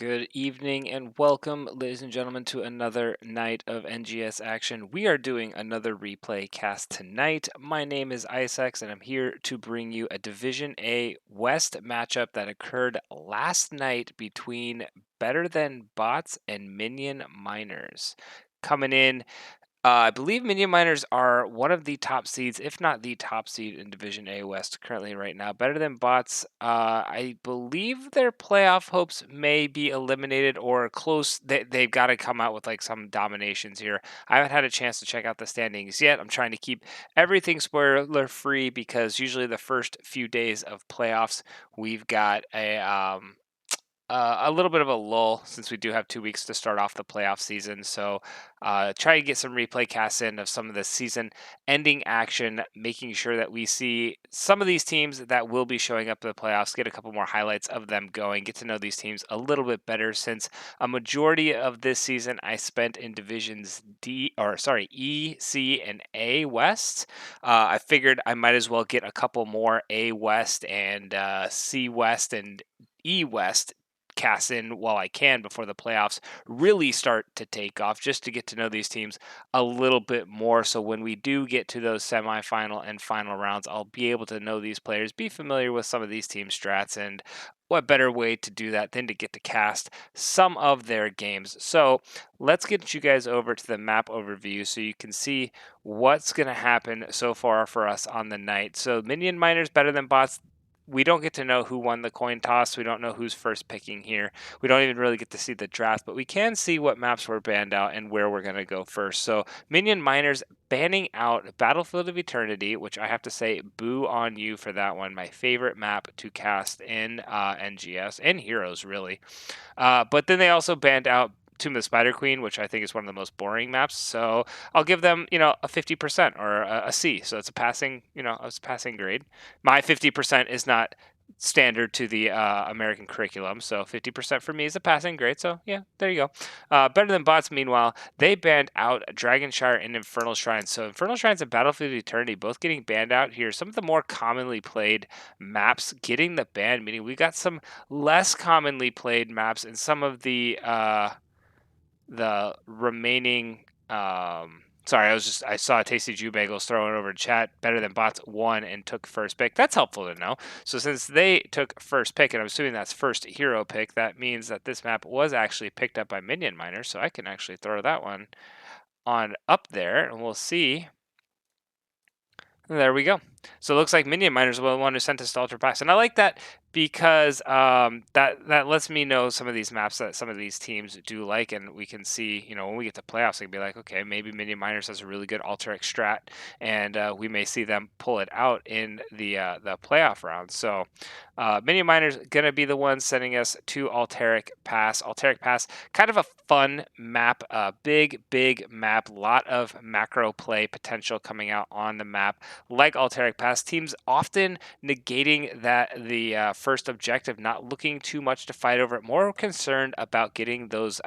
Good evening and welcome, ladies and gentlemen, to another night of NGS action. We are doing another replay cast tonight. My name is Isaacs, and I'm here to bring you a Division A West matchup that occurred last night between Better Than Bots and Minion Miners. Coming in I believe Minion Miners are one of the top seeds, if not the top seed in Division A West currently right now. Better than Bots, I believe their playoff hopes may be eliminated or close. They've got to come out with like some dominations here. I haven't had a chance to check out the standings yet. I'm trying to keep everything spoiler free because usually the first few days of playoffs, we've got a little bit of a lull since we do have 2 weeks to start off the playoff season. So try to get some replay casts in of some of the season ending action, making sure that we see some of these teams that will be showing up in the playoffs, get a couple more highlights of them going, get to know these teams a little bit better since a majority of this season I spent in divisions E, C, and A West. I figured I might as well get a couple more A West and C West and E West cast in while I can before the playoffs really start to take off, just to get to know these teams a little bit more. So when we do get to those semifinal and final rounds, I'll be able to know these players, be familiar with some of these team strats, and what better way to do that than to get to cast some of their games. So let's get you guys over to the map overview so you can see what's going to happen so far for us on the night. So Minion Miners Better Than Bots, we don't get to know who won the coin toss. We don't know who's first picking here. We don't even really get to see the draft, but we can see what maps were banned out and where we're going to go first. So Minion Miners banning out Battlefield of Eternity, which I have to say, boo on you for that one. My favorite map to cast in NGS and Heroes, really. But then they also banned out Tomb of the Spider Queen, which I think is one of the most boring maps. So I'll give them, a 50% or a C. So it's a passing, it's a passing grade. My 50% is not standard to the American curriculum, so 50% for me is a passing grade. So yeah, there you go. Better Than Bots, meanwhile, they banned out Dragonshire and Infernal Shrines. So Infernal Shrines and Battlefield of Eternity both getting banned out here. Some of the more commonly played maps getting the ban, meaning we got some less commonly played maps in some of the remaining. Sorry, I saw Tasty Jew Bagels throwing over chat. Better Than Bots won and took first pick. That's helpful to know. So since they took first pick, and I'm assuming that's first hero pick, that means that this map was actually picked up by Minion Miners. So I can actually throw that one on up there, and we'll see. There we go. So it looks like Minion Miners will want to send us to Ultra Pass. And I like that because that lets me know some of these maps that some of these teams do like, and we can see, when we get to playoffs, we can be like, okay, maybe Minion Miners has a really good Alteric strat, and we may see them pull it out in the playoff round. So Minion Miners going to be the ones sending us to Alteric Pass. Alteric Pass, kind of a fun map, big map, lot of macro play potential coming out on the map. Like Alteric Pass, teams often negating the first objective, not looking too much to fight over it, more concerned about getting those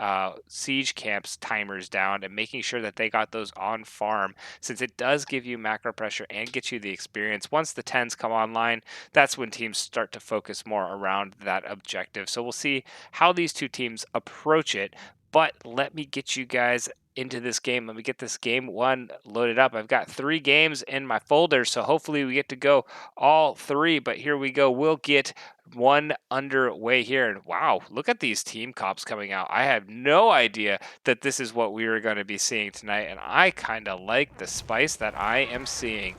siege camps timers down and making sure that they got those on farm, since it does give you macro pressure and get you the experience. Once the 10s come online, that's when teams start to focus more around that objective. So we'll see how these two teams approach it. But let me get you guys into this game. Let me get this game one loaded up. I've got 3 games in my folder, so hopefully we get to go all 3. But here we go. We'll get one underway here. And wow, look at these team cops coming out. I had no idea that this is what we were going to be seeing tonight, and I kind of like the spice that I am seeing.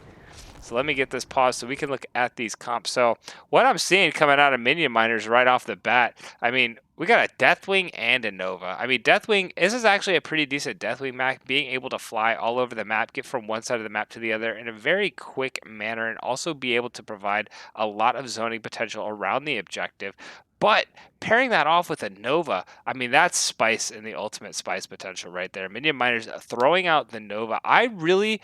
So let me get this paused so we can look at these comps. So what I'm seeing coming out of Minion Miners right off the bat, I mean, we got a Deathwing and a Nova. I mean, Deathwing, this is actually a pretty decent Deathwing map, being able to fly all over the map, get from one side of the map to the other in a very quick manner, and also be able to provide a lot of zoning potential around the objective. But pairing that off with a Nova, I mean, that's spice in the ultimate spice potential right there. Minion Miners throwing out the Nova. I really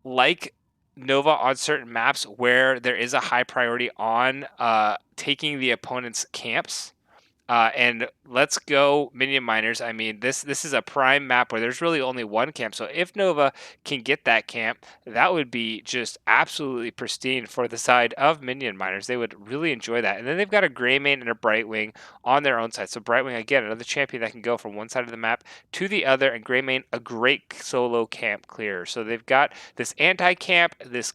like Nova on certain maps where there is a high priority on taking the opponent's camps. And let's go Minion Miners. I mean, this is a prime map where there's really only one camp. So if Nova can get that camp, that would be just absolutely pristine for the side of Minion Miners. They would really enjoy that. And then they've got a Greymane and a Brightwing on their own side. So Brightwing, again, another champion that can go from one side of the map to the other, and Greymane, a great solo camp clearer. So they've got this anti-camp, this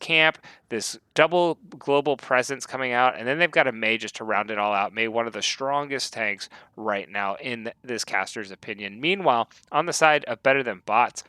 double global presence coming out, and then they've got a Mei just to round it all out. Mei, one of the strongest tanks right now in this caster's opinion. Meanwhile, on the side of Better Than Bots,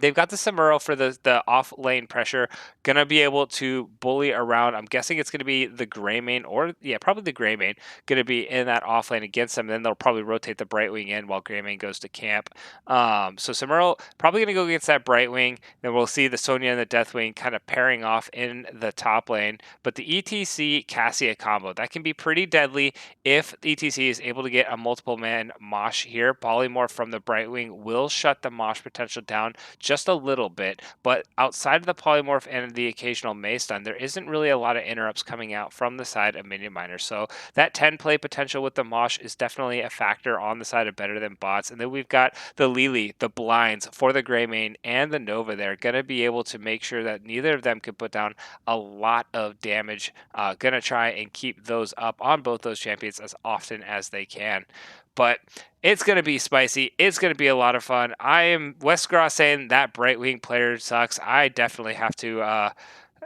they've got the Samuro for the off lane pressure, gonna be able to bully around. I'm guessing it's gonna be the Greymane, or yeah, probably the Greymane, gonna be in that off lane against them. And then they'll probably rotate the Brightwing in while Greymane goes to camp. So Samuro probably gonna go against that Brightwing. Then we'll see the Sonya and the Deathwing kind of pairing off in the top lane. But the ETC Cassia combo, that can be pretty deadly if ETC is able to get a multiple man Mosh here. Polymorph from the Brightwing will shut the Mosh potential down just a little bit, but outside of the polymorph and the occasional Mei stun, there isn't really a lot of interrupts coming out from the side of Minion Miners. So that 10 play potential with the Mosh is definitely a factor on the side of Better Than Bots. And then we've got the Lily, the blinds for the Greymane and the Nova there, gonna be able to make sure that neither of them can put down a lot of damage. Gonna try and keep those up on both those champions as often as they can. But it's going to be spicy. It's going to be a lot of fun. I am Westgraw saying that Brightwing player sucks. I definitely have to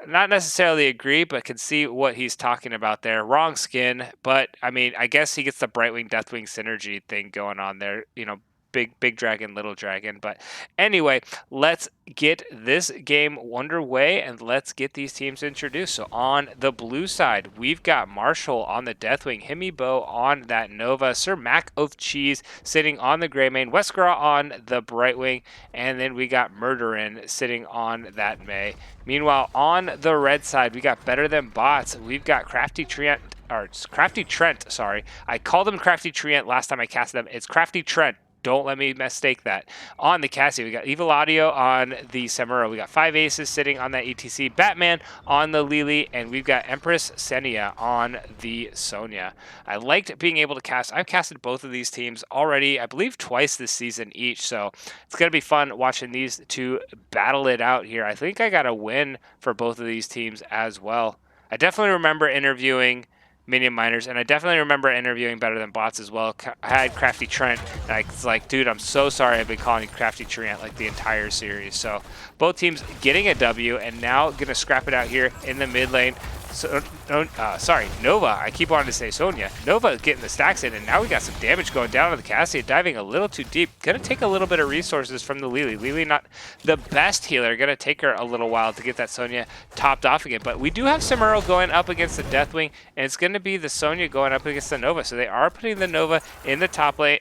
not necessarily agree, but can see what he's talking about there. Wrong skin, but I mean, I guess he gets the Brightwing Deathwing synergy thing going on there. You know, big dragon, little dragon. But anyway, let's get this game underway and let's get these teams introduced. So on the blue side, we've got Marshall on the Deathwing, Himibo on that Nova, Sir Mac of Cheese sitting on the Greymane, Westgraw on the Brightwing, and then we got Murderin sitting on that Mei. Meanwhile, on the red side, we got Better Than Bots. We've got Crafty Trent. Sorry. I called him Crafty Trent last time I cast them. It's Crafty Trent. Don't let me mistake that. On the Cassie, we got Evil Audio on the Samuro. We got 5 aces sitting on that ETC. Batman on the Lily. And we've got Empress Senia on the Sonya. I liked being able to cast. I've casted both of these teams already, I believe, twice this season each. So it's going to be fun watching these two battle it out here. I think I got a win for both of these teams as well. I definitely remember interviewing Minion Miners, and I definitely remember interviewing Better Than Bots as well. I had Crafty Trent, and I was like, dude, I'm so sorry I've been calling you Crafty Trent like the entire series. So both teams getting a W, and now gonna scrap it out here in the mid lane. So, sorry, Nova. I keep wanting to say Sonya. Nova getting the stacks in, and now we got some damage going down on the Cassia, diving a little too deep. Gonna take a little bit of resources from the Lily. Lily not the best healer. Gonna take her a little while to get that Sonya topped off again. But we do have Samuro going up against the Deathwing, and it's gonna be the Sonya going up against the Nova. So they are putting the Nova in the top lane,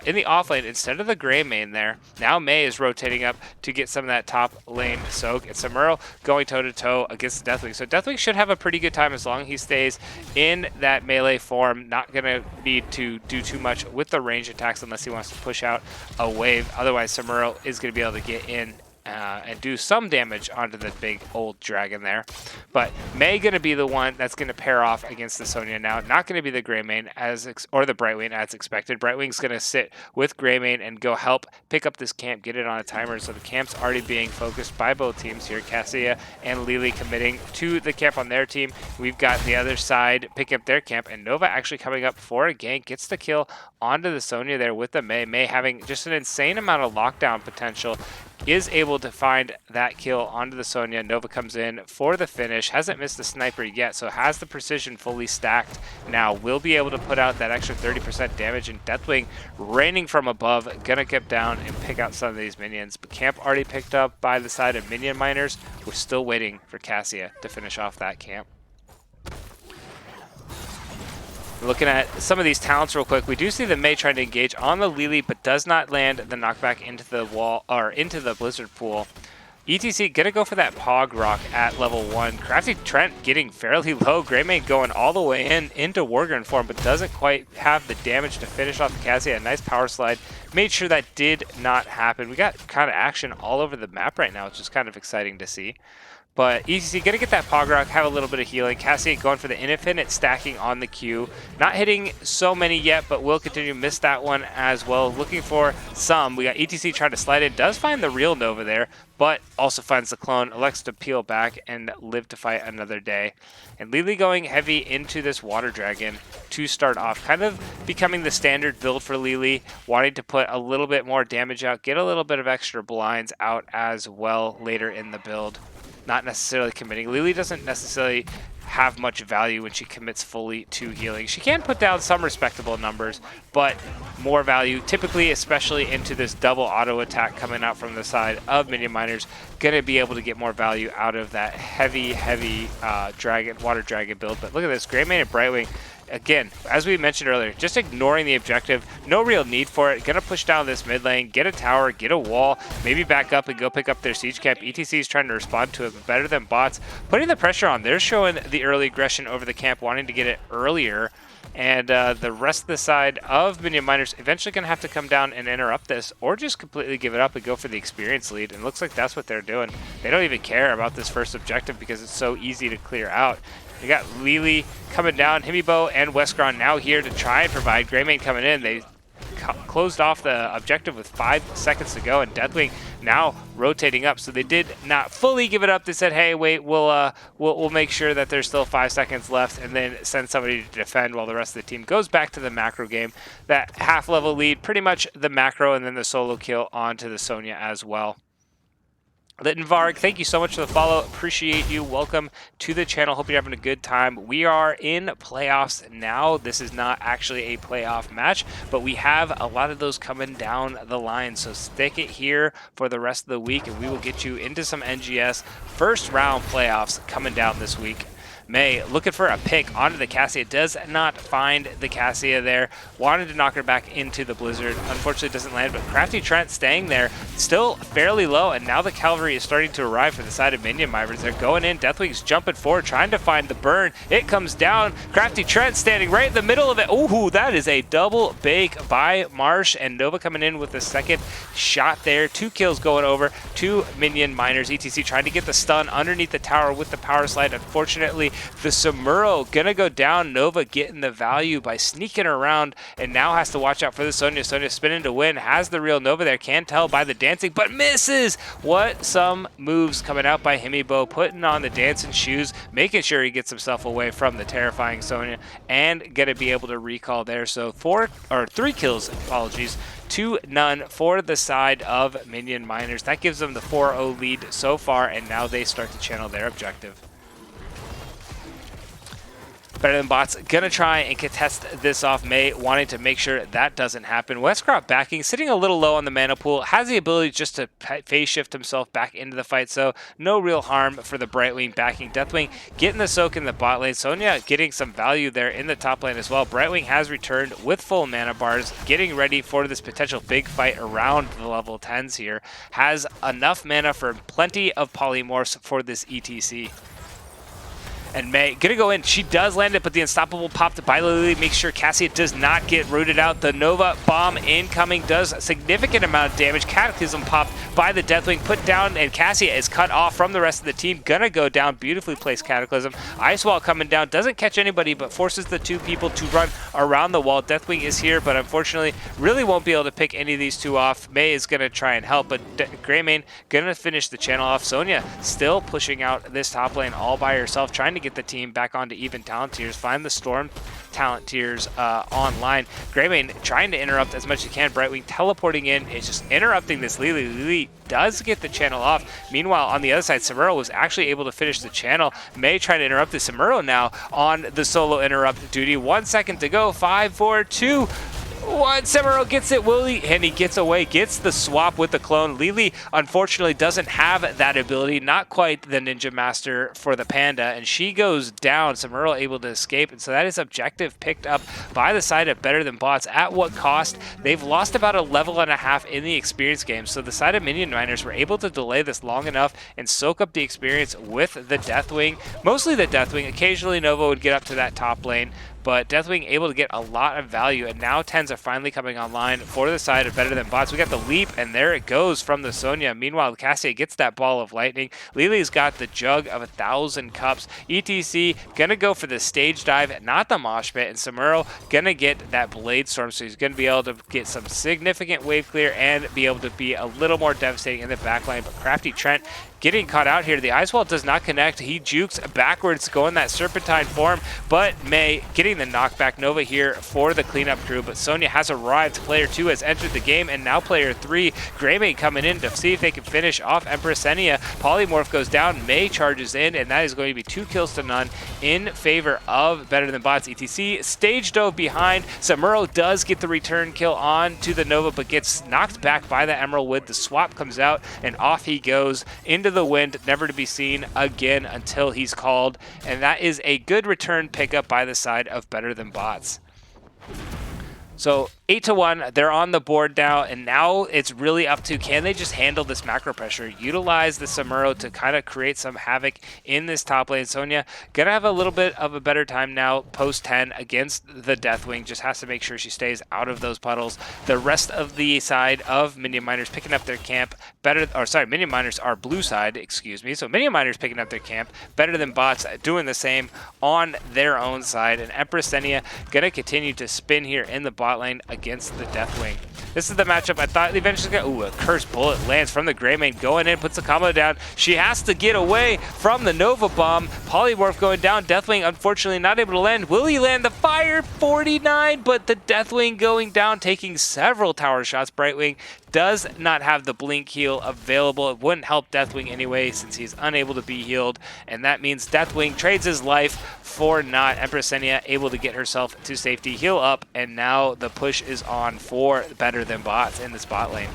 in the off lane instead of the Greymane there. Now Mei is rotating up to get some of that top lane soak. And Samuro going toe to toe against the Deathwing. So Deathwing should have a pretty good time as long as he stays in that melee form. Not gonna need to do too much with the range attacks unless he wants to push out a wave. Otherwise, Samuro is gonna be able to get in and do some damage onto the big old dragon there. But Mei gonna be the one that's gonna pair off against the Sonya now. Not gonna be the Greymane or the Brightwing as expected. Brightwing's gonna sit with Greymane and go help pick up this camp, get it on a timer. So the camp's already being focused by both teams here. Cassia and Lily committing to the camp on their team. We've got the other side picking up their camp, and Nova actually coming up for a gank, gets the kill onto the Sonya there with the Mei. Mei having just an insane amount of lockdown potential, is able to find that kill onto the Sonya. Nova comes in for the finish. Hasn't missed the sniper yet, so has the precision fully stacked now. Will be able to put out that extra 30% damage, and Deathwing raining from above. Gonna get down and pick out some of these minions. But camp already picked up by the side of Minion Miners. We're still waiting for Cassia to finish off that camp. Looking at some of these talents real quick, we do see the Mei trying to engage on the Lily, but does not land the knockback into the wall or into the Blizzard pool. ETC gonna go for that Pog Rock at level 1. Crafty Trent getting fairly low. Greymane going all the way into Wargren form, but doesn't quite have the damage to finish off the Cassia. A nice power slide. Made sure that did not happen. We got kind of action all over the map right now, which is kind of exciting to see. But ETC gonna get that Pogrok, have a little bit of healing. Cassie going for the Infinite, stacking on the Q. Not hitting so many yet, but will continue to miss that one as well. Looking for some. We got ETC trying to slide in. Does find the real Nova there, but also finds the clone. Elects to peel back and live to fight another day. And Lily going heavy into this Water Dragon to start off. Kind of becoming the standard build for Lily. Wanting to put a little bit more damage out. Get a little bit of extra blinds out as well later in the build. Not necessarily committing. Lily doesn't necessarily have much value when she commits fully to healing. She can put down some respectable numbers, but more value, typically, especially into this double auto attack coming out from the side of Minion Miners, going to be able to get more value out of that heavy water dragon build. But look at this, Greymane and Brightwing. Again, as we mentioned earlier, just ignoring the objective. No real need for it. Gonna push down this mid lane, get a tower, get a wall, maybe back up and go pick up their siege camp. ETC is trying to respond to it, but better than bots. Putting the pressure on. They're showing the early aggression over the camp, wanting to get it earlier. And the rest of the side of Minion Miners eventually going to have to come down and interrupt this, or just completely give it up and go for the experience lead. And it looks like that's what they're doing. They don't even care about this first objective because it's so easy to clear out. You got Lily coming down, Himibo and Westgron now here to try and provide. Greymane coming in. They closed off the objective with 5 seconds to go, and Deathwing now rotating up. So they did not fully give it up. They said, "Hey, wait, we'll make sure that there's still 5 seconds left, and then send somebody to defend while the rest of the team goes back to the macro game." That half-level lead, pretty much the macro, and then the solo kill onto the Sonya as well. Littenvarg, thank you so much for the follow. Appreciate you. Welcome to the channel. Hope you're having a good time. We are in playoffs now. This is not actually a playoff match, but we have a lot of those coming down the line. So stick it here for the rest of the week, and we will get you into some NGS first round playoffs coming down this week. May looking for a pick onto the Cassia, does not find the Cassia there. Wanted to knock her back into the Blizzard. Unfortunately doesn't land, but Crafty Trent staying there, still fairly low, and now the cavalry is starting to arrive for the side of Minion Miners. They're going in, Deathwing's jumping forward, trying to find the burn. It comes down, Crafty Trent standing right in the middle of it. Ooh, that is a double bake by Marsh, and Nova coming in with the second shot there. 2 kills going over to Minion Miners. ETC trying to get the stun underneath the tower with the power slide. Unfortunately, the Samuro gonna go down. Nova getting the value by sneaking around, and now has to watch out for the Sonya. Sonya spinning to win, has the real Nova there, can tell by the dancing, but misses. What some moves coming out by Himibo, putting on the dancing shoes, making sure he gets himself away from the terrifying Sonya, and gonna be able to recall there. So 3 kills, apologies, to none for the side of Minion Miners. That gives them the 4-0 lead so far, and now they start to channel their objective. Better than bots, gonna try and contest this off. May wanting to make sure that doesn't happen. Westcroft backing, sitting a little low on the mana pool, has the ability just to phase shift himself back into the fight, so no real harm for the Brightwing backing. Deathwing getting the soak in the bot lane. Sonya getting some value there in the top lane as well. Brightwing has returned with full mana bars, getting ready for this potential big fight around the level 10s here. Has enough mana for plenty of polymorphs for this ETC. And May gonna go in. She does land it, but the unstoppable popped by Lily makes sure Cassia does not get rooted out. The Nova bomb incoming does a significant amount of damage. Cataclysm popped by the Deathwing, put down, and Cassia is cut off from the rest of the team. Gonna go down. Beautifully placed Cataclysm. Ice Wall coming down, doesn't catch anybody, but forces the 2 people to run around the wall. Deathwing is here, but unfortunately really won't be able to pick any of these 2 off. May is gonna try and help, but Greymane gonna finish the channel off. Sonya still pushing out this top lane all by herself, trying to get the team back onto even talent tiers, find the Storm talent tiers online. Greymane trying to interrupt as much as he can. Brightwing teleporting in, is just interrupting this Lily. Lily does get the channel off. Meanwhile, on the other side, Samuro was actually able to finish the channel. May trying to interrupt the Samuro now on the solo interrupt duty. 1 second to go. 5, 4, 2, 1. Samuro gets it, and he gets away, gets the swap with the clone. Lily, unfortunately, doesn't have that ability, not quite the Ninja Master for the Panda, and she goes down. Samuro able to escape, and so that is objective picked up by the side of Better Than Bots. At what cost? They've lost about a level and a half in the experience game, so the side of Minion Miners were able to delay this long enough and soak up the experience with the Deathwing. Mostly the Deathwing. Occasionally Nova would get up to that top lane, but Deathwing able to get a lot of value, and now 10s are finally coming online for the side of Better Than Bots. We got the leap, and there it goes from the Sonya. Meanwhile, Cassia gets that ball of lightning. Lily's got the jug of 1,000 cups. ETC gonna go for the stage dive, not the mosh pit, and Samuro gonna get that blade storm, so he's gonna be able to get some significant wave clear and be able to be a little more devastating in the backline. But Crafty Trent getting caught out here. The ice wall does not connect. He jukes backwards, going that serpentine form, but May getting the knockback. Nova here for the cleanup crew, but Sonya has arrived. Player 2 has entered the game, and now player 3, Greymane coming in to see if they can finish off Empress Senia. Polymorph goes down, May charges in, and that is going to be 2 kills to none in favor of Better Than Bots. ETC stage dove behind. Samuro does get the return kill on to the Nova, but gets knocked back by the Emerald Wood. The swap comes out, and off he goes into the wind, never to be seen again until he's called. And that is a good return pickup by the side of Better Than Bots. So 8-1, they're on the board now, and now it's really up to, can they just handle this macro pressure, utilize the Samuro to kind of create some havoc in this top lane. Sonya gonna have a little bit of a better time now post 10 against the Deathwing, just has to make sure she stays out of those puddles. The rest of the side of Minion Miners picking up their camp, Minion Miners are blue side, excuse me, so Minion Miners picking up their camp, Better Than Bots doing the same on their own side, and Empress Senia gonna continue to spin here in the bot lane against the Deathwing. This is the matchup I thought eventually got. Ooh, a cursed bullet lands from the Greymane, going in, puts the combo down. She has to get away from the Nova Bomb. Polymorph going down. Deathwing unfortunately not able to land. Will he land the fire? 49, but the Deathwing going down, taking several tower shots. Brightwing does not have the blink heal available. It wouldn't help Deathwing anyway since he's unable to be healed, and that means Deathwing trades his life for not. Empress Senia able to get herself to safety, heal up, and now the push is on for Better Than Bots in this bot lane.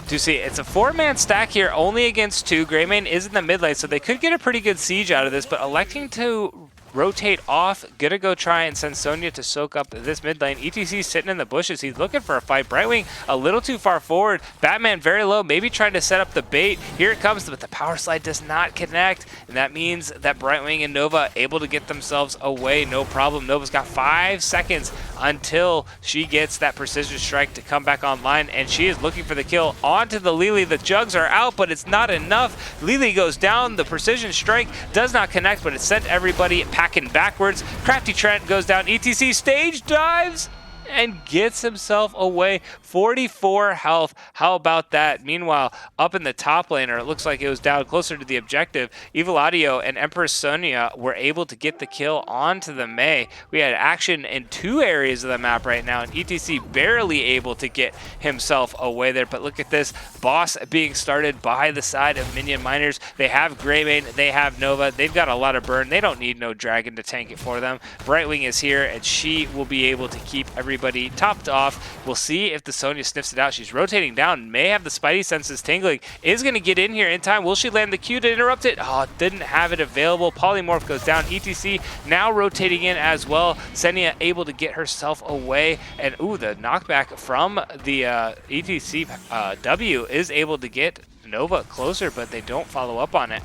To see, it's a 4-man stack here, only against 2. Greymane is in the mid lane, so they could get a pretty good siege out of this, but electing to rotate off, gonna go try and send Sonya to soak up this mid lane. ETC sitting in the bushes, he's looking for a fight. Brightwing a little too far forward, Batman very low, maybe trying to set up the bait. Here it comes, but the power slide does not connect, and that means that Brightwing and Nova able to get themselves away, no problem. Nova's got 5 seconds until she gets that precision strike to come back online, and she is looking for the kill onto the Lily. The jugs are out, but it's not enough. Lily goes down, the precision strike does not connect, but it sent everybody packing backwards. Crafty Trent goes down, ETC stage dives and gets himself away. 44 health. How about that? Meanwhile, up in the top lane, or it looks like it was down closer to the objective, Evil Audio and Empress Sonya were able to get the kill onto the Mei. We had action in 2 areas of the map right now, and ETC barely able to get himself away there. But look at this, boss being started by the side of Minion Miners. They have Greymane, they have Nova, they've got a lot of burn. They don't need no dragon to tank it for them. Brightwing is here, and she will be able to keep everybody topped off. We'll see if the Sonya sniffs it out. She's rotating down, may have the spidey senses tingling, is going to get in here in time. Will she land the Q to interrupt it? Oh, didn't have it available. Polymorph goes down. ETC now rotating in as well. Senia able to get herself away, and ooh, the knockback from the ETC W is able to get Nova closer, but they don't follow up on it.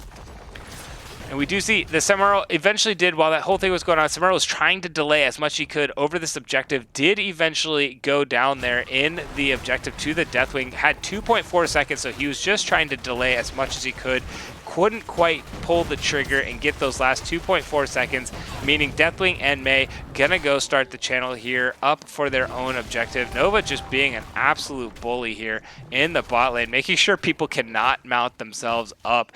And we do see the Samuro eventually did, while that whole thing was going on, Samuro was trying to delay as much as he could over this objective, did eventually go down there in the objective to the Deathwing, had 2.4 seconds, so he was just trying to delay as much as he could. Couldn't quite pull the trigger and get those last 2.4 seconds, meaning Deathwing and Mei gonna go start the channel here up for their own objective. Nova just being an absolute bully here in the bot lane, making sure people cannot mount themselves up.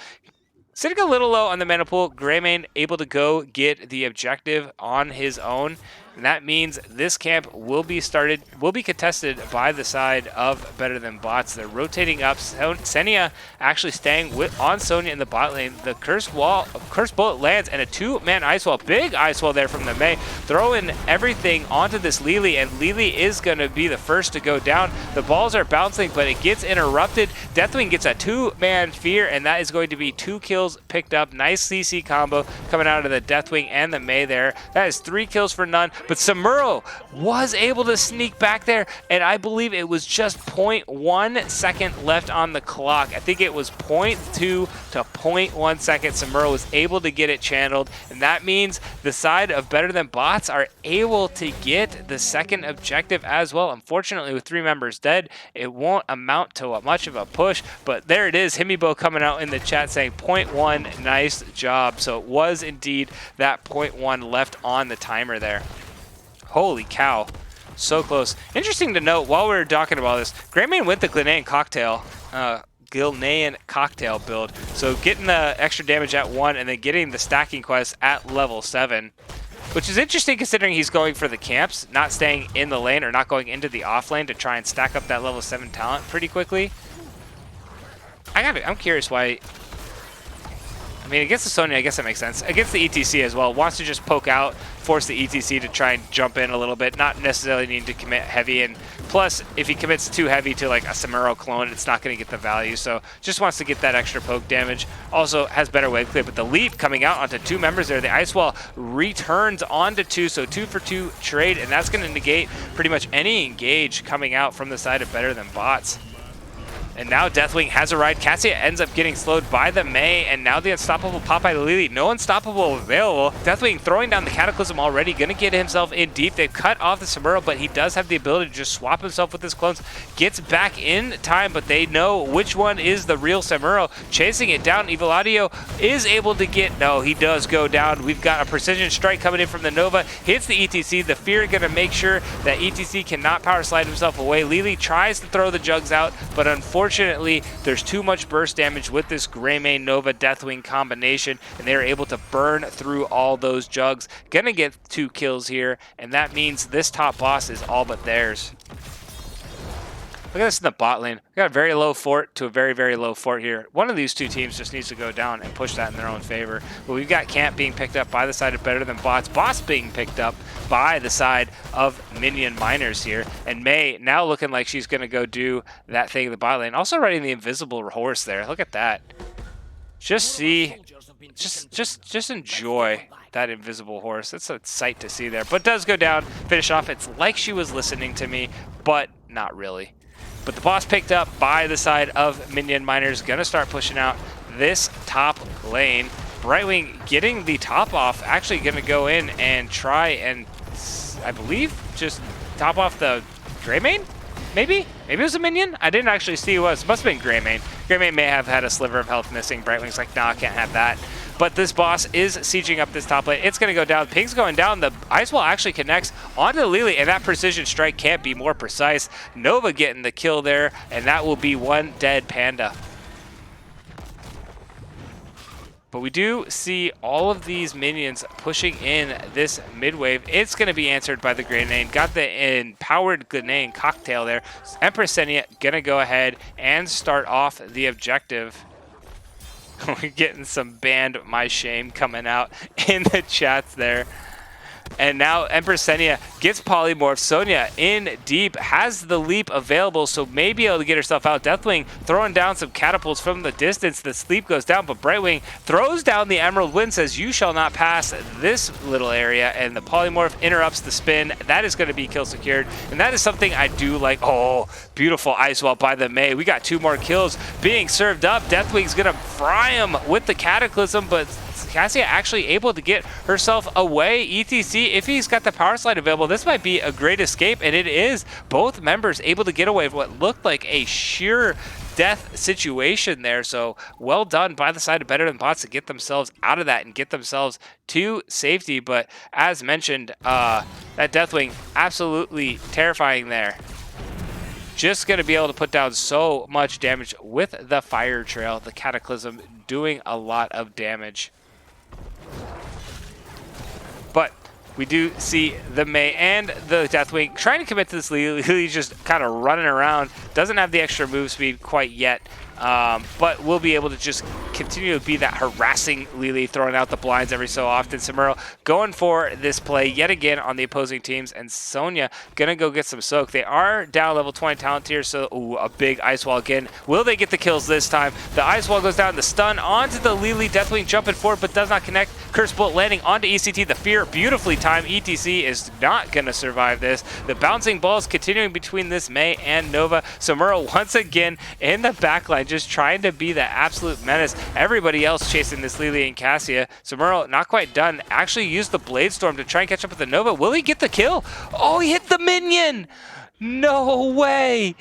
Sitting a little low on the mana pool, Greymane able to go get the objective on his own. And that means this camp will be contested by the side of Better Than Bots. They're rotating up. Senia actually staying on Sonya in the bot lane. The cursed bullet lands, and a 2-man ice wall. Big ice wall there from the Mei. Throwing everything onto this Lily, and Lily is going to be the first to go down. The balls are bouncing, but it gets interrupted. Deathwing gets a 2-man fear, and that is going to be 2 kills picked up. Nice CC combo coming out of the Deathwing and the Mei there. That is 3 kills for none. but Samuro was able to sneak back there, and I believe it was just 0.1 second left on the clock. I think it was 0.2 to 0.1 second. Samuro was able to get it channeled, and that means the side of Better Than Bots are able to get the second objective as well. Unfortunately, with 3 members dead, it won't amount to much of a push, but there it is. Himibo coming out in the chat saying 0.1, nice job. So it was indeed that 0.1 left on the timer there. Holy cow, so close. Interesting to note, while we were talking about this, Greymane went the Ghanaian cocktail build. So getting the extra damage at 1 and then getting the stacking quest at level 7. Which is interesting considering he's going for the camps, not staying in the lane or not going into the off lane to try and stack up that level 7 talent pretty quickly. I'm curious why. I mean, against the Sonya, I guess that makes sense. Against the ETC as well, wants to just poke out, force the ETC to try and jump in a little bit, not necessarily need to commit heavy. And plus, if he commits too heavy to like a Samuro clone, it's not going to get the value. So just wants to get that extra poke damage. Also has better wave clear, but the leap coming out onto 2 members there. The Ice Wall returns onto 2, so 2 for 2 trade, and that's going to negate pretty much any engage coming out from the side of Better Than Bots. And now Deathwing has a ride. Cassia ends up getting slowed by the Mei, and now the unstoppable Popeye Lily. No unstoppable available. Deathwing throwing down the Cataclysm already, gonna get himself in deep. They've cut off the Samuro, but he does have the ability to just swap himself with his clones. Gets back in time, but they know which one is the real Samuro. Chasing it down, Evil Audio is able to get, no, he does go down. We've got a precision strike coming in from the Nova. Hits the ETC. The Fear gonna make sure that ETC cannot power slide himself away. Lily tries to throw the Jugs out, but unfortunately, there's too much burst damage with this Greymane Nova Deathwing combination, and they're able to burn through all those Jugs. Gonna get 2 kills here, and that means this top boss is all but theirs. Look at this in the bot lane. We got a very low fort to a very, very low fort here. One of these 2 teams just needs to go down and push that in their own favor. But we've got Camp being picked up by the side of Better Than Bots. Boss being picked up by the side of Minion Miners here. And Mei now looking like she's going to go do that thing in the bot lane. Also riding the invisible horse there. Look at that. Just see, just enjoy that invisible horse. It's a sight to see there. But does go down, finish off. It's like she was listening to me, but not really. But the boss picked up by the side of Minion Miners, gonna start pushing out this top lane. Brightwing getting the top off, actually gonna go in and try and, I believe, just top off the Greymane? Maybe? Maybe it was a Minion? I didn't actually see who it was. Must have been Greymane. Greymane may have had a sliver of health missing. Brightwing's like, nah, I can't have that. But this boss is sieging up this top lane. It's going to go down. Ping's going down. The Ice Wall actually connects onto the Lily, and that precision strike can't be more precise. Nova getting the kill there, and that will be 1 dead Panda. But we do see all of these minions pushing in this mid-wave. It's going to be answered by the Grenade. Got the empowered Grenade cocktail there. Empress Senia going to go ahead and start off the objective. We're getting some banned my shame coming out in the chats there. And now Empress Senia gets polymorphed. Sonya in deep, has the leap available, so may be able to get herself out. Deathwing throwing down some catapults from the distance. The sleep goes down, but Brightwing throws down the Emerald Wind, says you shall not pass this little area, and the polymorph interrupts the spin. That is going to be kill secured, and that is something I do like. Oh, beautiful Ice Wall by the Mei. We got 2 more kills being served up. Deathwing's going to fry him with the Cataclysm, but Cassia actually able to get herself away. ETC, if he's got the power slide available, this might be a great escape, and it is. Both members able to get away with what looked like a sheer death situation there. So well done by the side of Better Than Bots to get themselves out of that and get themselves to safety. But as mentioned, that Deathwing absolutely terrifying there. Just going to be able to put down so much damage with the Fire Trail. The Cataclysm doing a lot of damage. But we do see the Mei and the Deathwing trying to commit to this Lily. Lily's just kind of running around. Doesn't have the extra move speed quite yet. But we'll be able to just continue to be that harassing Lily, throwing out the blinds every so often. Samuro going for this play yet again on the opposing teams, and Sonya gonna go get some soak. They are down level 20 talent tier, so ooh, a big Ice Wall again. Will they get the kills this time? The Ice Wall goes down, the stun onto the Lily. Deathwing jumping forward, but does not connect. Curse Bolt landing onto ECT. The Fear beautifully timed. ETC is not going to survive this. The bouncing balls continuing between this Mei and Nova. Samuro once again in the backline, just trying to be the absolute menace. Everybody else chasing this Lily and Cassia. Samuro not quite done. Actually used the Blade Storm to try and catch up with the Nova. Will he get the kill? Oh, he hit the Minion! No way!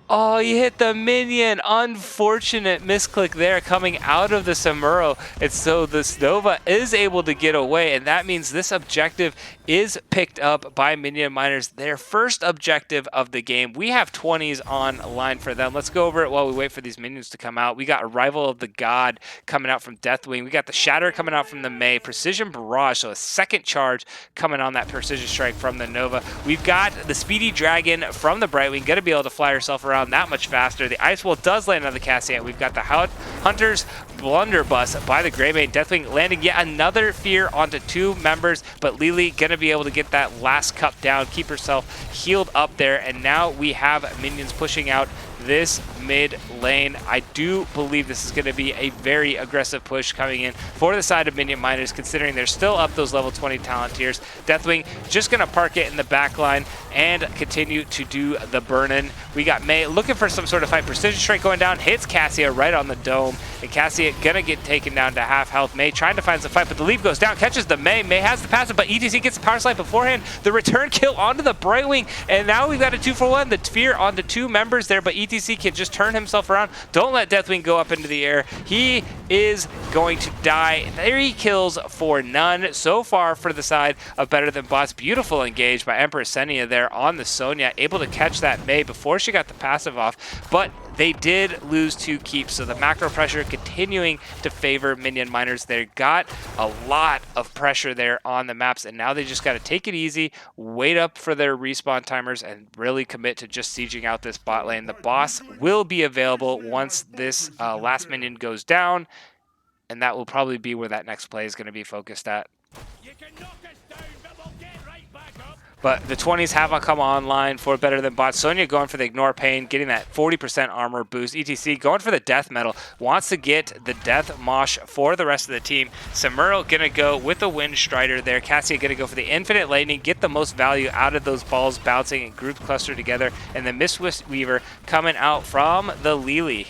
Oh, you hit the Minion. Unfortunate misclick there coming out of the Samuro. And so this Nova is able to get away, and that means this objective is picked up by Minion Miners. Their first objective of the game. We have 20s on line for them. Let's go over it while we wait for these minions to come out. We got Arrival of the God coming out from Deathwing. We got the Shatter coming out from the Mei. Precision Barrage, so a second charge coming on that Precision Strike from the Nova. We've got the Speedy Dragon from the Brightwing. Going to be able to fly herself around that much faster. The Ice Wall does land on the Cassian. We've got the Hunter's Blunderbuss by the Greymane. Deathwing landing yet another Fear onto 2 members, but Lily gonna be able to get that last cup down, keep herself healed up there, and now we have minions pushing out this mid lane. I do believe this is going to be a very aggressive push coming in for the side of Minion Miners, considering they're still up those level 20 talent tiers. Deathwing just going to park it in the back line and continue to do the burn-in. We got Mei looking for some sort of fight. Precision Strike going down, hits Cassia right on the dome, and Cassia gonna get taken down to half health. Mei trying to find some fight, but the leave goes down, catches the Mei. Mei has the passive, but ETC gets the power slide beforehand. The return kill onto the Brightwing, and now we've got a 2-for-1. The Fear onto 2 members there, but ETC can just turn himself around. Don't let Deathwing go up into the air. He is going to die. 3 kills for none so far for the side of Better Than Bots. Beautiful engage by Empress Senia there on the Sonya, able to catch that Mei before she got the passive off, but they did lose 2 keeps, so the macro pressure continuing to favor Minion Miners. They got a lot of pressure there on the maps, and now they just got to take it easy, wait up for their respawn timers, and really commit to just sieging out this bot lane. The boss will be available once this last minion goes down, and that will probably be where that next play is going to be focused at. But the 20s haven't come online for Better Than Bots. Sonya going for the Ignore Pain, getting that 40% armor boost. ETC going for the Death Metal, wants to get the Death Mosh for the rest of the team. Samuro going to go with the Wind Strider there. Cassia going to go for the Infinite Lightning, get the most value out of those balls bouncing and group cluster together. And the Mistwist Weaver coming out from the Lily.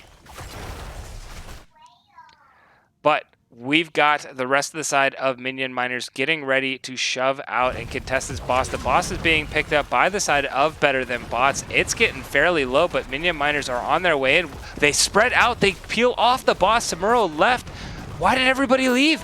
But we've got the rest of the side of Minion Miners getting ready to shove out and contest this boss. The boss is being picked up by the side of Better Than Bots. It's getting fairly low, but Minion Miners are on their way in. They spread out. They peel off the boss. Samuro left. Why did everybody leave?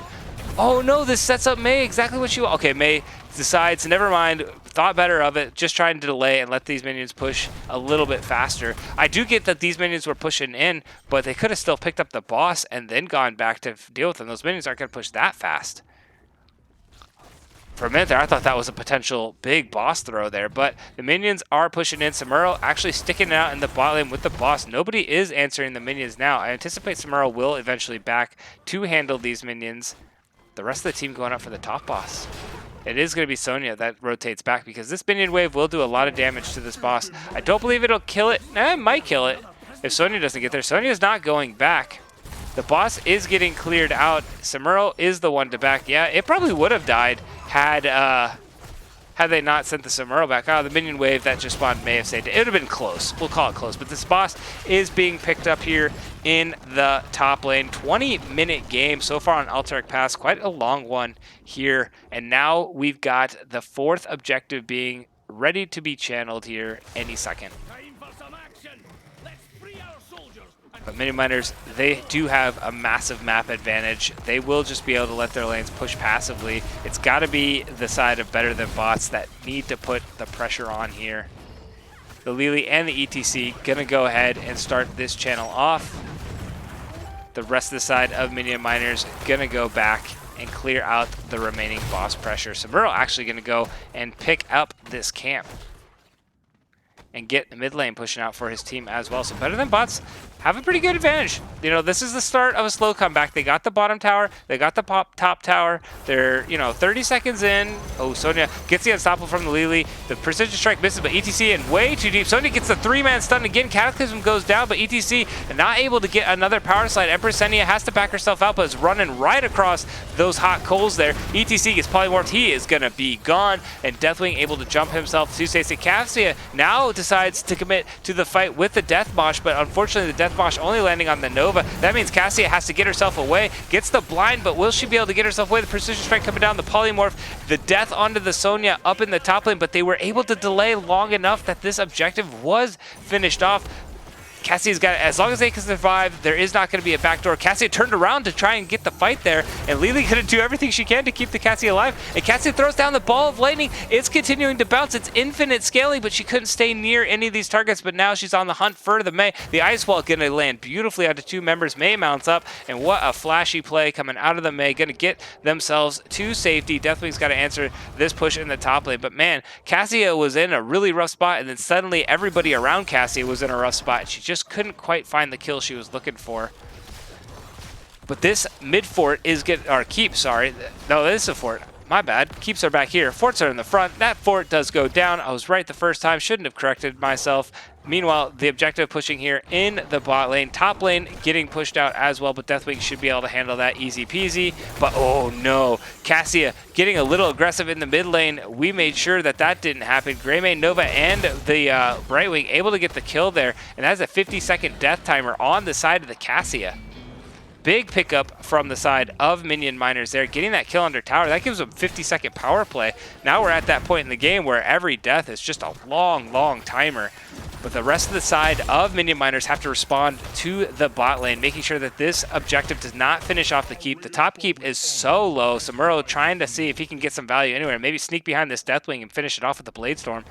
Oh no, this sets up Mei exactly what she wants. Okay, Mei decides, never mind, thought better of it, just trying to delay and let these minions push a little bit faster. I do get that these minions were pushing in, but they could have still picked up the boss and then gone back to deal with them. Those minions aren't going to push that fast. For a minute there, I thought that was a potential big boss throw there, but the minions are pushing in. Samuro actually sticking it out in the bot lane with the boss. Nobody is answering the minions now. I anticipate Samuro will eventually back to handle these minions. The rest of the team going up for the top boss. It is going to be Sonya that rotates back because this minion wave will do a lot of damage to this boss. I don't believe it'll kill it. It might kill it if Sonya doesn't get there. Sonya's not going back. The boss is getting cleared out. Samuro is the one to back. Yeah, it probably would have died had they not sent the Samuro back. Oh, the minion wave that just spawned may have saved it. It would have been close. We'll call it close. But this boss is being picked up here in the top lane. 20-minute game so far on Altaric Pass. Quite a long one here. And now we've got the 4th objective being ready to be channeled here any second. But Minion Miners, they do have a massive map advantage. They will just be able to let their lanes push passively. It's got to be the side of Better Than Bots that need to put the pressure on here. The Lily and the ETC going to go ahead and start this channel off. The rest of the side of Minion Miners going to go back and clear out the remaining boss pressure. Samuro actually going to go and pick up this camp and get the mid lane pushing out for his team as well. So Better Than Bots have a pretty good advantage. You know, this is the start of a slow comeback. They got the bottom tower. They got the top tower. They're, 30 seconds in. Oh, Sonya gets the unstoppable from the Lily. The precision strike misses, but ETC in way too deep. Sonya gets the 3-man stun again. Cataclysm goes down, but ETC not able to get another power slide. Empress Senia has to back herself out, but is running right across those hot coals there. ETC gets polymorphed. He is going to be gone, and Deathwing able to jump himself to Stacey. Cassia now decides to commit to the fight with the Death Mosh, but unfortunately the Death Mosh only landing on the Nova. That means Cassia has to get herself away, gets the blind, but will she be able to get herself away? The precision strike coming down, the polymorph, the death onto the Sonya up in the top lane, but they were able to delay long enough that this objective was finished off. Cassia's got it. As long as they can survive, there is not going to be a backdoor. Cassia turned around to try and get the fight there, and Lily going to do everything she can to keep the Cassia alive. And Cassia throws down the ball of lightning. It's continuing to bounce. It's infinite scaling, but she couldn't stay near any of these targets. But now she's on the hunt for the Mei. The Ice Wall going to land beautifully onto 2 members. Mei mounts up, and what a flashy play coming out of the Mei. Going to get themselves to safety. Deathwing's got to answer this push in the top lane. But man, Cassia was in a really rough spot, and then suddenly everybody around Cassia was in a rough spot. She just couldn't quite find the kill she was looking for. But this mid fort is keep, sorry. No, this is a fort. My bad. Keeps are back here. Forts are in the front. That fort does go down. I was right the first time. Shouldn't have corrected myself. Meanwhile, the objective pushing here in the bot lane. Top lane getting pushed out as well, but Deathwing should be able to handle that easy peasy. But oh no, Cassia getting a little aggressive in the mid lane. We made sure that that didn't happen. Greymane, Nova, and the Brightwing able to get the kill there. And that's a 50-second death timer on the side of the Cassia. Big pickup from the side of Minion Miners there, getting that kill under tower. That gives them 50-second power play. Now we're at that point in the game where every death is just a long timer. But the rest of the side of Minion Miners have to respond to the bot lane, making sure that this objective does not finish off the keep. The top keep is so low. Samuro trying to see if he can get some value anywhere. Maybe sneak behind this Deathwing and finish it off with the Blade Storm.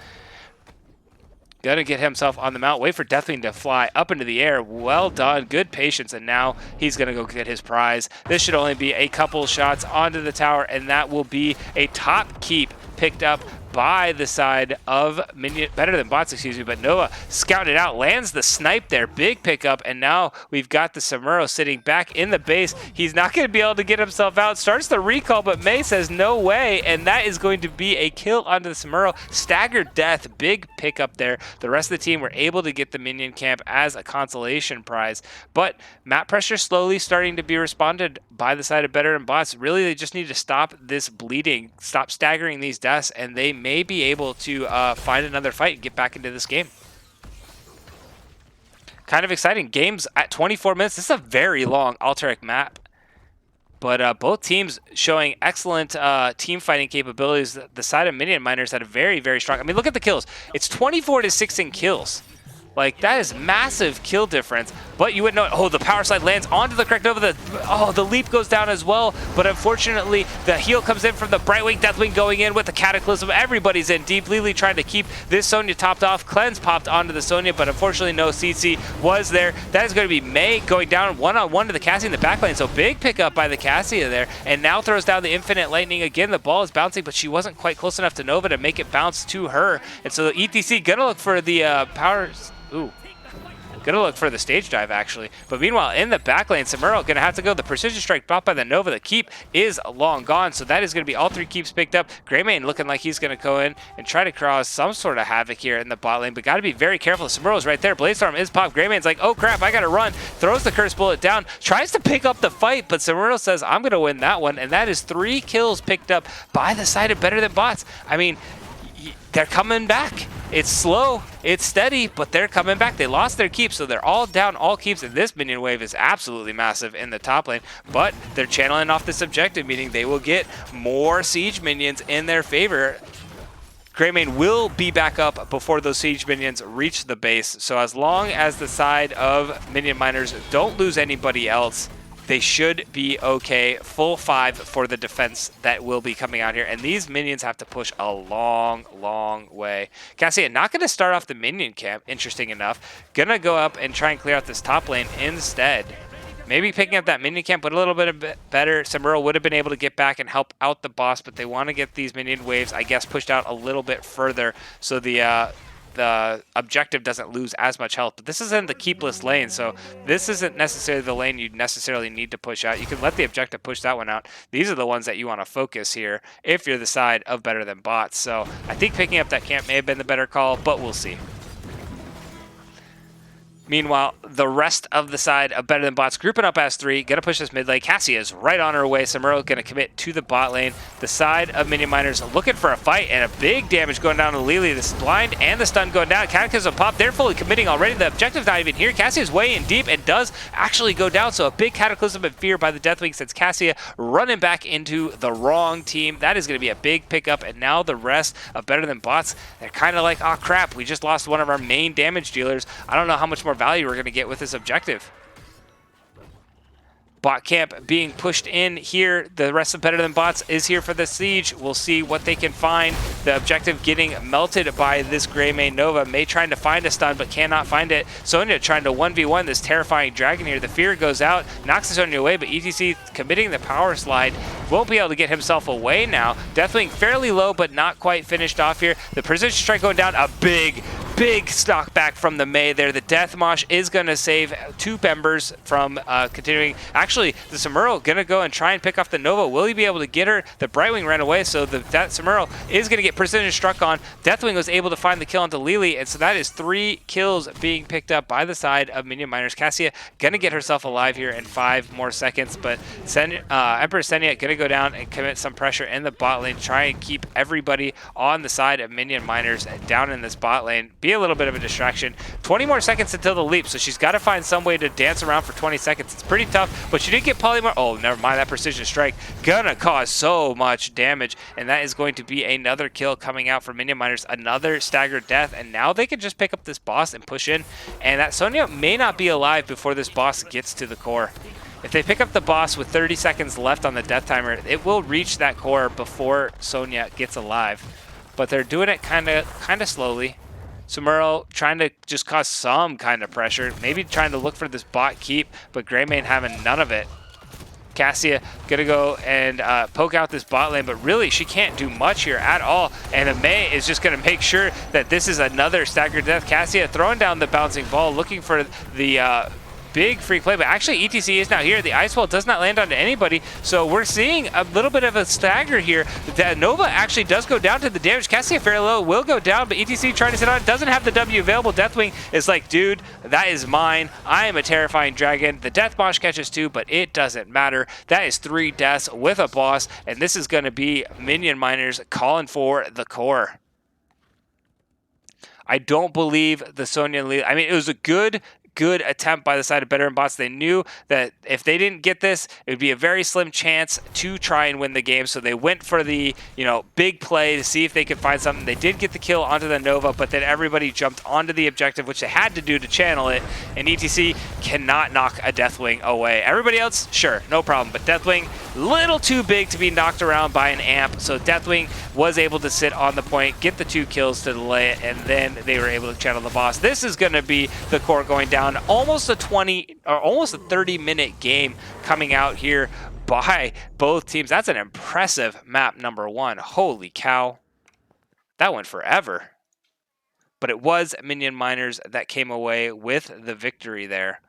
Gonna get himself on the mount, wait for Deathwing to fly up into the air. Well done, good patience, and now he's gonna go get his prize. This should only be a couple shots onto the tower, and that will be a top keep picked up by the side of Minion, better than bots, excuse me, but Nova scouted out, lands the snipe there, big pickup, and now we've got the Samuro sitting back in the base. He's not going to be able to get himself out, starts the recall, but Mei says no way, and that is going to be a kill onto the Samuro. Staggered death, big pickup there. The rest of the team were able to get the Minion camp as a consolation prize, but map pressure slowly starting to be responded by the side of better than bots. Really, they just need to stop this bleeding, stop staggering these deaths, and they may be able to find another fight and get back into this game. Kind of exciting. Games at 24 minutes. This is a very long Alterac map. But both teams showing excellent team fighting capabilities. The side of Minion Miners had a very strong... I mean, look at the kills. It's 24-6 in kills. Like, that is massive kill difference. But you would know, oh, the power slide lands onto the correct Nova. The leap goes down as well. But unfortunately, the heal comes in from the Brightwing, Deathwing going in with the Cataclysm. Everybody's in deep. Lily trying to keep this Sonya topped off. Cleanse popped onto the Sonya, but unfortunately no CC was there. That is going to be Mei going down one-on-one to the Cassia in the backline. So big pickup by the Cassia there. And now throws down the Infinite Lightning again. The ball is bouncing, but she wasn't quite close enough to Nova to make it bounce to her. And so the ETC gonna look for the powers... Ooh. Gonna look for the stage dive, actually. But meanwhile, in the back lane, Samuro gonna have to go. The precision strike bought by the Nova. The keep is long gone, so that is gonna be all 3 keeps picked up. Greymane looking like he's gonna go in and try to cause some sort of havoc here in the bot lane, but gotta be very careful. Samuro's right there. Bladestorm is popped. Greymane's like, oh crap, I gotta run. Throws the curse bullet down, tries to pick up the fight, but Samuro says, I'm gonna win that one, and that is 3 kills picked up by the side of better than bots. I mean, they're coming back. It's slow, it's steady, but they're coming back. They lost their keeps, so they're all down all keeps, and this minion wave is absolutely massive in the top lane, but they're channeling off this objective, meaning they will get more siege minions in their favor. Greymane will be back up before those siege minions reach the base, so as long as the side of Minion Miners don't lose anybody else, they should be okay. Full 5 for the defense that will be coming out here. And these minions have to push a long way. Cassia not going to start off the minion camp, interesting enough. Going to go up and try and clear out this top lane instead. Maybe picking up that minion camp, but a little bit better. Samuro would have been able to get back and help out the boss, but they want to get these minion waves, I guess, pushed out a little bit further. So the the objective doesn't lose as much health. But this is in the keepless lane, so this isn't necessarily the lane you necessarily need to push out. You can let the objective push that one out. These are the ones that you want to focus here if you're the side of better than bots. So I think picking up that camp may have been the better call, but we'll see. Meanwhile, the rest of the side of better than bots grouping up as 3, gonna push this mid lane. Cassia is right on her way. Samuro gonna commit to the bot lane. The side of Minion Miners looking for a fight, and a big damage going down to Lily. The blind and the stun going down. Cataclysm pop. They're fully committing already. The objective's not even here. Cassia's way in deep and does actually go down. So a big Cataclysm and fear by the Deathwing sends Cassia running back into the wrong team. That is gonna be a big pickup. And now the rest of better than bots, they're kind of like, oh crap, we just lost one of our main damage dealers. I don't know how much more value we're going to get with this objective. Bot camp being pushed in here. The rest of Better Than Bots is here for the siege. We'll see what they can find. The objective getting melted by this Greymane Nova. May trying to find a stun, but cannot find it. Sonya trying to 1v1 this terrifying dragon here. The fear goes out, knocks the Sonya away, but ETC committing the power slide. Won't be able to get himself away now. Deathwing fairly low, but not quite finished off here. The precision strike going down. A big stock back from the Mei there. The Death Mosh is going to save 2 members from continuing. Actually, the Samuro going to go and try and pick off the Nova. Will he be able to get her? The Brightwing ran away, so that Samuro is going to get precision struck on. Deathwing was able to find the kill onto Lily, and so that is 3 kills being picked up by the side of Minion Miners. Cassia going to get herself alive here in 5 more seconds, but Empress Senya going to go down and commit some pressure in the bot lane, try and keep everybody on the side of Minion Miners down in this bot lane. Be a little bit of a distraction. 20 more seconds until the leap, so she's got to find some way to dance around for 20 seconds. It's pretty tough, but she did get polymorph. Oh, never mind. That precision strike gonna cause so much damage, and that is going to be another kill coming out for Minion Miners. Another staggered death, and now they can just pick up this boss and push in, and that Sonya may not be alive before this boss gets to the core. If they pick up the boss with 30 seconds left on the death timer, it will reach that core before Sonya gets alive. But they're doing it kind of slowly. Samuro trying to just cause some kind of pressure, maybe trying to look for this bot keep, but Greymane having none of it. Cassia gonna go and poke out this bot lane, but really she can't do much here at all. And the Mei is just gonna make sure that this is another staggered death. Cassia throwing down the bouncing ball, looking for the big free play, but actually ETC is now here. The ice wall does not land onto anybody, so we're seeing a little bit of a stagger here. That Nova actually does go down to the damage. Cassia fairly low will go down, but ETC trying to sit on it, doesn't have the W available. Deathwing is like, dude, that is mine. I am a terrifying dragon. The Death Mosh catches 2, but it doesn't matter. That is 3 deaths with a boss, and this is going to be Minion Miners calling for the core. I don't believe the Sonya and Lee. I mean, it was a good attempt by the side of Better and Bots. They knew that if they didn't get this, it would be a very slim chance to try and win the game. So they went for the, big play to see if they could find something. They did get the kill onto the Nova, but then everybody jumped onto the objective, which they had to do to channel it. And ETC cannot knock a Deathwing away. Everybody else, sure, no problem. But Deathwing, little too big to be knocked around by an amp. So Deathwing was able to sit on the point, get the 2 kills to delay it, and then they were able to channel the boss. This is going to be the core going down. Almost a 30-minute game coming out here by both teams. That's an impressive map number 1. Holy cow. That went forever. But it was Minion Miners that came away with the victory there.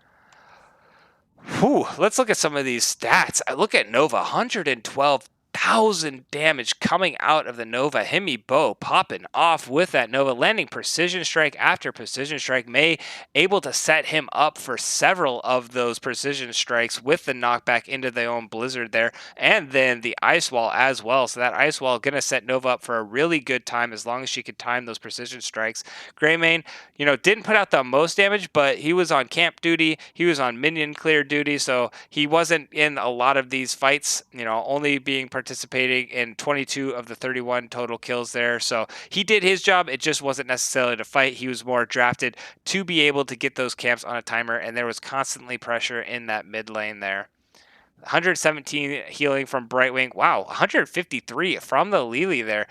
Whew, let's look at some of these stats. I look at Nova, 112,000 damage coming out of the Nova. Hemi Bow popping off with that Nova, landing precision strike after precision strike. Mei able to set him up for several of those precision strikes with the knockback into their own blizzard there, and then the ice wall as well. So that ice wall gonna set Nova up for a really good time as long as she could time those precision strikes. Greymane, didn't put out the most damage, but he was on camp duty. He was on minion clear duty, so he wasn't in a lot of these fights, only being participating in 22 of the 31 total kills there. So he did his job. It just wasn't necessarily to fight. He was more drafted to be able to get those camps on a timer, and there was constantly pressure in that mid lane there. 117 healing from Brightwing. Wow, 153 from the Lily there.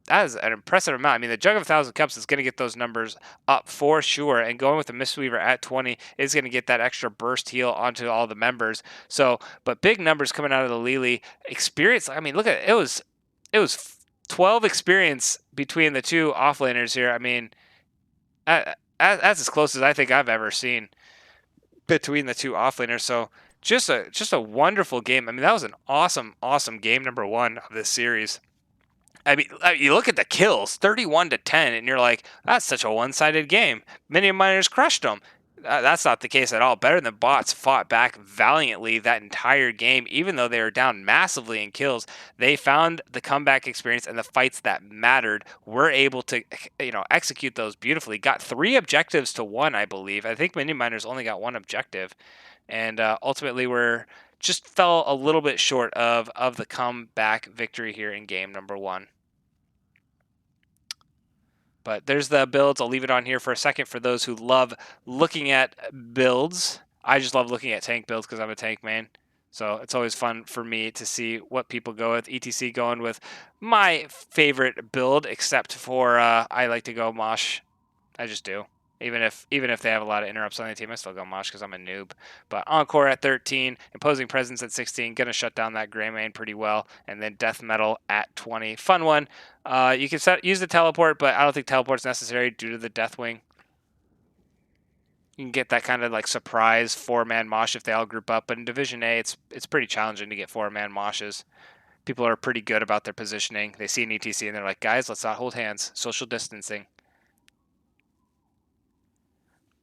That is an impressive amount. I mean, the Jug of 1,000 Cups is going to get those numbers up for sure. And going with the Mistweaver at 20 is going to get that extra burst heal onto all the members. So, but big numbers coming out of the Lily. Experience, I mean, look at it. It was 12 experience between the 2 offlaners here. I mean, That's as close as I think I've ever seen between the two offlaners. So just a wonderful game. I mean, that was an awesome game number one of this series. I mean, you look at the kills, 31-10, and you're like, that's such a one-sided game. Minion miners crushed them. That's not the case at all. Better Than Bots fought back valiantly that entire game, even though they were down massively in kills. They found the comeback experience and the fights that mattered. Were able to, execute those beautifully. Got 3 objectives to 1, I believe. I think Minion miners only got 1 objective, and ultimately were just fell a little bit short of the comeback victory here in game number 1. But there's the builds. I'll leave it on here for a second for those who love looking at builds. I just love looking at tank builds because I'm a tank main. So it's always fun for me to see what people go with. ETC going with my favorite build, except for I like to go Mosh. I just do. Even if they have a lot of interrupts on the team, I still go Mosh because I'm a noob. But Encore at 13, Imposing Presence at 16, gonna shut down that Gray main pretty well, and then Death Metal at 20. Fun one. You can use the teleport, but I don't think teleport's necessary due to the Deathwing. You can get that kind of like surprise 4-man Mosh if they all group up, but in Division A, it's pretty challenging to get 4-man Moshes. People are pretty good about their positioning. They see an ETC and they're like, guys, let's not hold hands. Social distancing.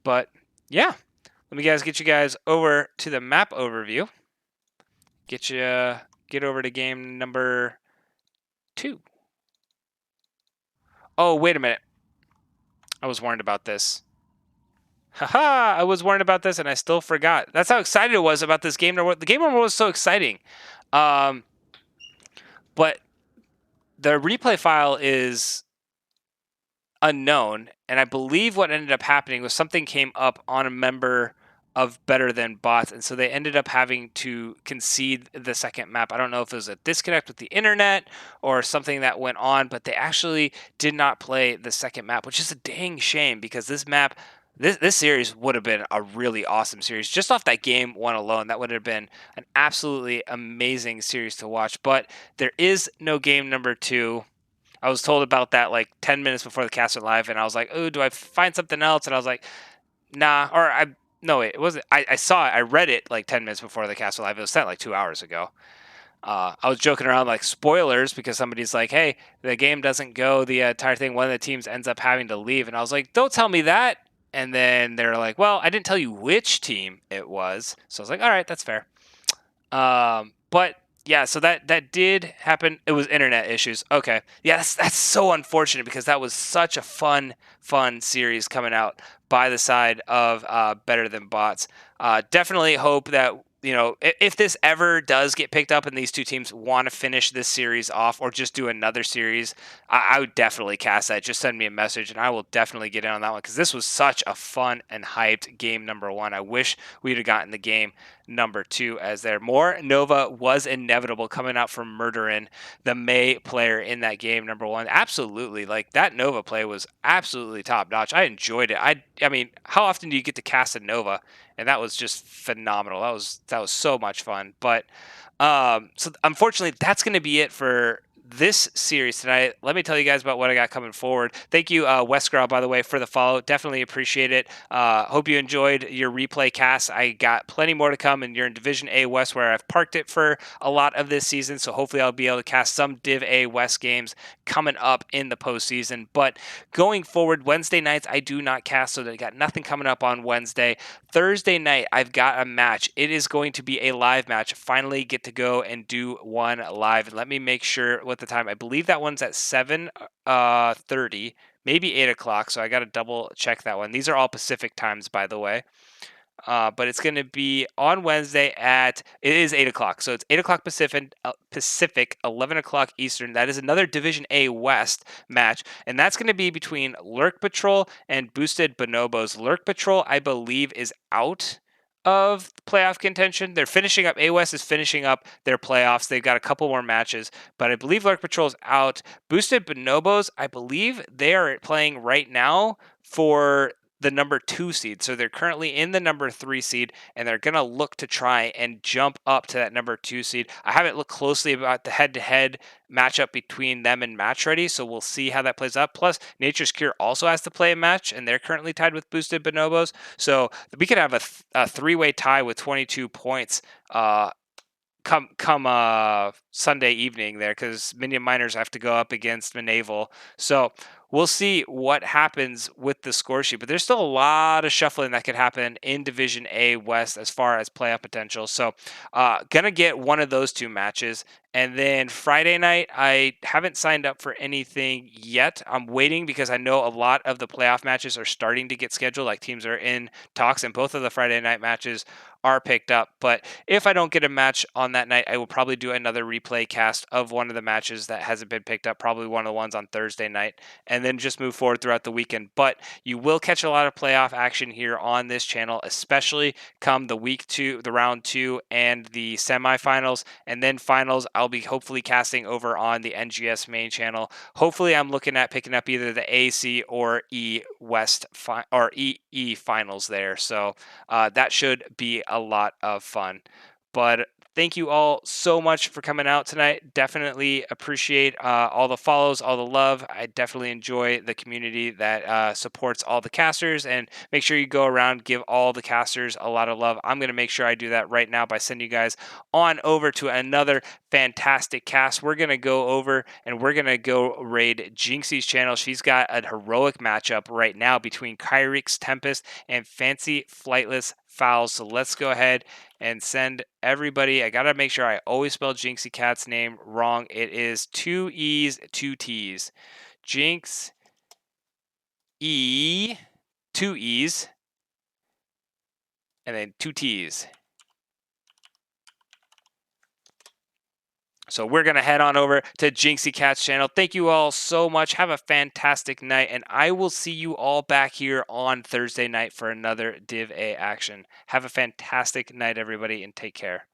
But yeah, let me get you guys over to the map overview. Get over to game number 2. Oh, wait a minute. I was warned about this. Haha, I was warned about this and I still forgot. That's how excited I was about this game. The game was so exciting. But the replay file is unknown, and I believe what ended up happening was something came up on a member of Better Than Bots, and so they ended up having to concede the second map. I don't know if it was a disconnect with the internet or something that went on, but they actually did not play the second map, which is a dang shame because this series would have been a really awesome series. Just off that game one alone, that would have been an absolutely amazing series to watch. But there is no game number 2. I was told about that like 10 minutes before the cast went live, and I was like, oh, do I find something else? And I was like, nah. No, it wasn't. I saw it. I read it like 10 minutes before the cast went live. It was sent like 2 hours ago. I was joking around like spoilers because somebody's like, hey, the game doesn't go the entire thing. One of the teams ends up having to leave. And I was like, don't tell me that. And then they're like, well, I didn't tell you which team it was. So I was like, all right, that's fair. But yeah, so that did happen. It was internet issues. Okay, yeah, that's so unfortunate because that was such a fun series coming out by the side of Better Than Bots. Definitely hope that if this ever does get picked up and these two teams want to finish this series off or just do another series, I would definitely cast that. Just send me a message and I will definitely get in on that one because this was such a fun and hyped game number 1. I wish we'd have gotten the game number 2 as there. More Nova was inevitable coming out from murdering the May player in that game number 1. Absolutely. Like that Nova play was absolutely top notch. I enjoyed it. I mean, how often do you get to cast a Nova? And that was just phenomenal. That was so much fun. But so unfortunately, that's going to be it for this series tonight. Let me tell you guys about what I got coming forward. Thank you, Westgirl, by the way, for the follow. Definitely appreciate it. Hope you enjoyed your replay cast. I got plenty more to come, and you're in Division A West where I've parked it for a lot of this season. So hopefully I'll be able to cast some Div A West games coming up in the postseason. But going forward, Wednesday nights, I do not cast, so I got nothing coming up on Wednesday. Thursday night, I've got a match. It is going to be a live match. Finally get to go and do one live. And let me make sure what the time. I believe that one's at 7:30, maybe 8 o'clock. So I got to double check that one. These are all Pacific times, by the way. But it's going to be on Wednesday it is 8 o'clock. So it's 8 o'clock Pacific, 11 o'clock Eastern. That is another Division A West match. And that's going to be between Lurk Patrol and Boosted Bonobos. Lurk Patrol, I believe, is out of playoff contention. They're finishing up. A West is finishing up their playoffs. They've got a couple more matches, but I believe Lurk Patrol is out. Boosted Bonobos, I believe they are playing right now for the number 2 seed. So they're currently in the number 3 seed, and they're going to look to try and jump up to that number 2 seed. I haven't looked closely about the head-to-head matchup between them and Match Ready, so we'll see how that plays out. Plus, Nature's Cure also has to play a match, and they're currently tied with Boosted Bonobos. So we could have a three-way tie with 22 points come Sunday evening there, because Minion Miners have to go up against Manaval. So we'll see what happens with the score sheet, but there's still a lot of shuffling that could happen in Division A West as far as playoff potential. So gonna get one of those two matches. And then Friday night, I haven't signed up for anything yet. I'm waiting because I know a lot of the playoff matches are starting to get scheduled, like teams are in talks, and both of the Friday night matches are picked up. But if I don't get a match on that night, I will probably do another replay cast of one of the matches that hasn't been picked up, probably one of the ones on Thursday night, and then just move forward throughout the weekend. But you will catch a lot of playoff action here on this channel, especially come the week 2, the round 2, and the semifinals, and then finals. I'll be hopefully casting over on the NGS main channel. Hopefully, I'm looking at picking up either the AC or E West or EE finals there. So that should be a lot of fun. But thank you all so much for coming out tonight. Definitely appreciate all the follows, all the love. I definitely enjoy the community that supports all the casters, and make sure you go around, give all the casters a lot of love. I'm going to make sure I do that right now by sending you guys on over to another fantastic cast. We're going to go over and we're going to go raid Jinxie's channel. She's got a heroic matchup right now between Kyrix Tempest and Fancy Flightless Fowls. So let's go ahead and send everybody. I gotta make sure I always spell Jinxie Cat's name wrong. It is 2 E's, 2 T's. Jinx E, 2 E's, and then 2 T's. So we're going to head on over to Jinxie Cat's channel. Thank you all so much. Have a fantastic night, and I will see you all back here on Thursday night for another Div A action. Have a fantastic night, everybody, and take care.